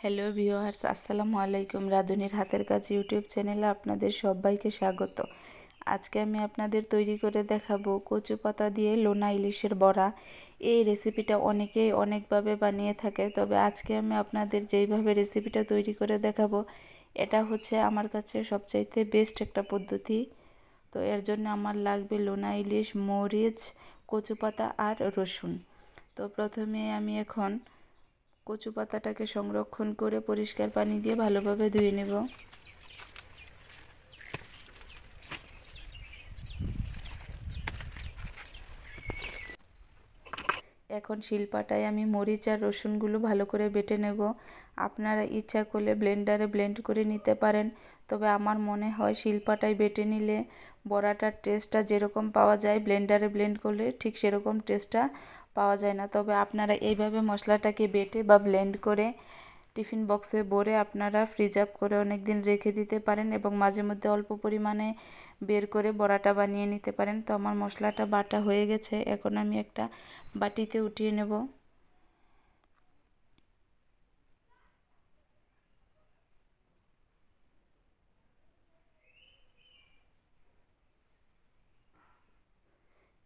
Hello viewers, আসসালামু আলাইকুম। রাঁধুনির হাতের কাজ ইউটিউব চ্যানেলে আপনাদের সবাইকে স্বাগত। আজকে আমি আপনাদের তৈরি করে দেখাবো কচু পাতা দিয়ে লোনা ইলিশের বড়া। এই রেসিপিটা অনেকেই অনেকভাবে বানিয়ে থাকে, তবে আজকে আমি আপনাদের যেইভাবে রেসিপিটা তৈরি করে দেখাবো এটা হচ্ছে আমার কাছে সবচাইতে বেস্ট একটা পদ্ধতি। তো এর জন্য আমার লাগবে লোনা ইলিশ, মরিচ, কচু পাতা আর রসুন। তো প্রথমে আমি এখন কচু পাতাটাকে সংরক্ষণ করে পরিষ্কার পানি দিয়ে ভালোভাবে ধুয়ে নেব। এখন শিলপাটায় আমি মরিচ আর রসুনগুলো ভালো করে বেটে নেব। আপনারা ইচ্ছা করলে ব্লেন্ডারে ব্লেন্ড করে নিতে পারেন, তবে আমার মনে হয় শিলপাটায় বেটে নিলে বড়াটার টেস্টটা যেরকম পাওয়া যায় ব্লেন্ডারে ব্লেন্ড করলে ঠিক সেরকম টেস্টটা পাওয়া যায় না। তবে আপনারা এইভাবে মশলাটাকে বেটে বা ব্লেন্ড করে টিফিন বক্সে ভরে আপনারা ফ্রিজ আপ করে অনেক দিন রেখে দিতে পারেন এবং মাঝে মধ্যে অল্প পরিমাণে বের করে বড়াটা বানিয়ে নিতে পারেন। তো আমার মশলাটা বাটা হয়ে গেছে, এখন আমি একটা বাটিতে উঠিয়ে নেব।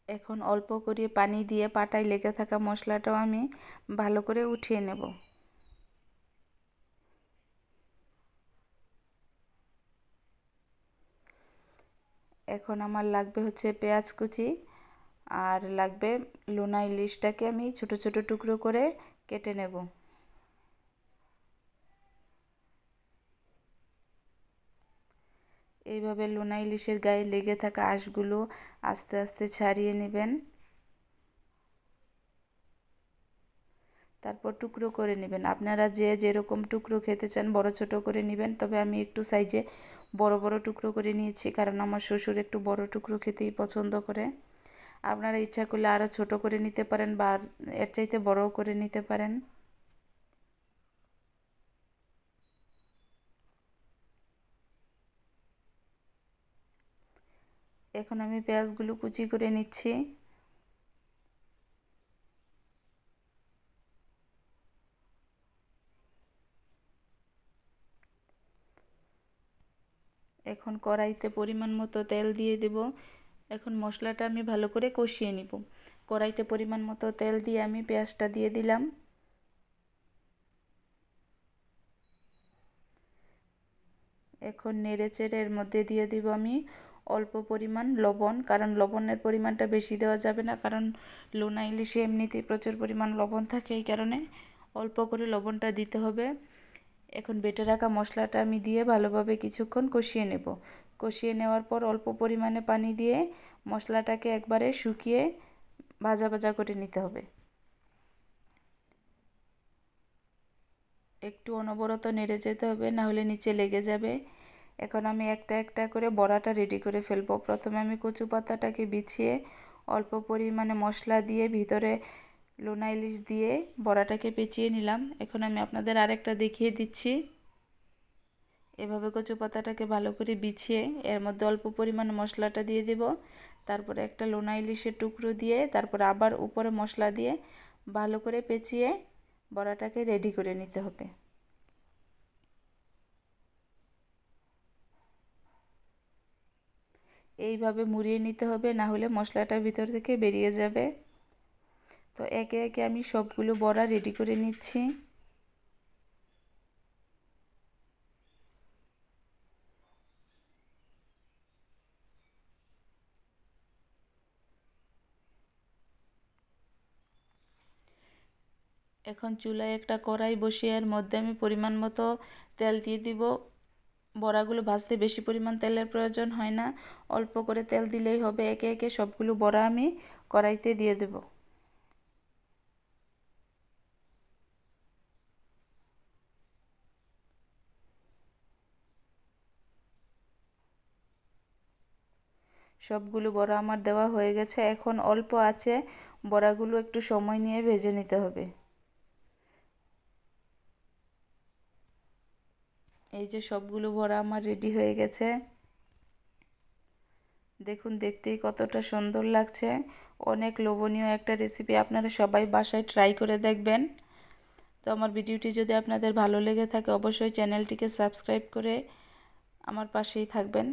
এখন অল্প করে পানি দিয়ে পাটায় লেগে থাকা মশলাটাও আমি ভালো করে উঠিয়ে নেব। এখন আমার লাগবে হচ্ছে পেঁয়াজ কুচি, আর লাগবে লোনা ইলিশটাকে আমি ছোট ছোট টুকরো করে কেটে নেব। এইভাবে লোনা ইলিশের গায়ে লেগে থাকা আঁশগুলো আস্তে আস্তে ছাড়িয়ে নেবেন, তারপর টুকরো করে নেবেন। আপনারা যে যেরকম টুকরো খেতে চান বড় ছোট করে নেবেন, তবে আমি একটু সাইজে বড় বড় টুকরো করে নিয়েছি, কারণ আমার শ্বশুর একটু বড় টুকরো খেতেই পছন্দ করে। আপনারা ইচ্ছা করলে আরও ছোট করে নিতে পারেন বা এর চাইতে বড়ও করে নিতে পারেন। এখন আমি পেঁয়াজগুলো কুচি করে নিচ্ছি। এখন কড়াইতে পরিমাণ মতো তেল দিয়ে দেব। এখন মশলাটা আমি ভালো করে কষিয়ে নিব। কড়াইতে পরিমাণ মতো তেল দিয়ে আমি পেঁয়াজটা দিয়ে দিলাম। এখন নেড়ে চেড়ে এর মধ্যে দিয়ে দিব আমি অল্প পরিমাণ লবণ, কারণ লবণের পরিমাণটা বেশি দেওয়া যাবে না, কারণ লোনা ইলিশে এমনিতেই প্রচুর পরিমাণ লবণ থাকে, এই কারণে অল্প করে লবণটা দিতে হবে। এখন বেটে রাখা মশলাটা আমি দিয়ে ভালোভাবে কিছুক্ষণ কষিয়ে নেব। কষিয়ে নেওয়ার পর অল্প পরিমাণে পানি দিয়ে মশলাটাকে একবারে শুকিয়ে ভাজা ভাজা করে নিতে হবে। একটু অনবরত নেড়ে যেতে হবে, না হলে নিচে লেগে যাবে। এখন আমি একটা একটা করে বড়াটা রেডি করে ফেলবো। প্রথমে আমি কচু পাতাটাকে বিছিয়ে অল্প পরিমাণে মশলা দিয়ে ভিতরে লোনা ইলিশ দিয়ে বড়াটাকে পেঁচিয়ে নিলাম। এখন আমি আপনাদের আরেকটা দেখিয়ে দিচ্ছি। এভাবে কচু পাতাটাকে ভালো করে বিছিয়ে এর মধ্যে অল্প পরিমাণ মশলাটা দিয়ে দেব, তারপরে একটা লোনা ইলিশের টুকরো দিয়ে তারপর আবার উপরে মশলা দিয়ে ভালো করে পেঁচিয়ে বড়াটাকে রেডি করে নিতে হবে। এইভাবে মুড়িয়ে নিতে হবে, না হলে মশলাটা ভিতর থেকে বেরিয়ে যাবে। তো একে একে আমি সবগুলো বড়া রেডি করে নিচ্ছি। এখন চুলায় একটা কড়াই বসিয়ে এর মধ্যে আমি পরিমাণ মতো তেল দিয়ে দিব। বড়াগুলো ভাজতে বেশি পরিমাণ তেলের প্রয়োজন হয় না, অল্প করে তেল দিলেই হবে। একে একে সবগুলো বড়া আমি কড়াইতে দিয়ে দেব। সবগুলো বড়া আমার দেওয়া হয়ে গেছে। এখন অল্প আছে বড়াগুলো একটু সময় নিয়ে ভেজে নিতে হবে। এই যে সবগুলো বড়া আমার রেডি হয়ে গেছে, দেখুন দেখতেই কতটা সুন্দর লাগছে। অনেক লোভনীয় একটা রেসিপি, আপনারা সবাই বাসায় ট্রাই করে দেখবেন। তো আমার ভিডিওটি যদি আপনাদের ভালো লেগে থাকে অবশ্যই চ্যানেলটিকে সাবস্ক্রাইব করে আমার পাশেই থাকবেন।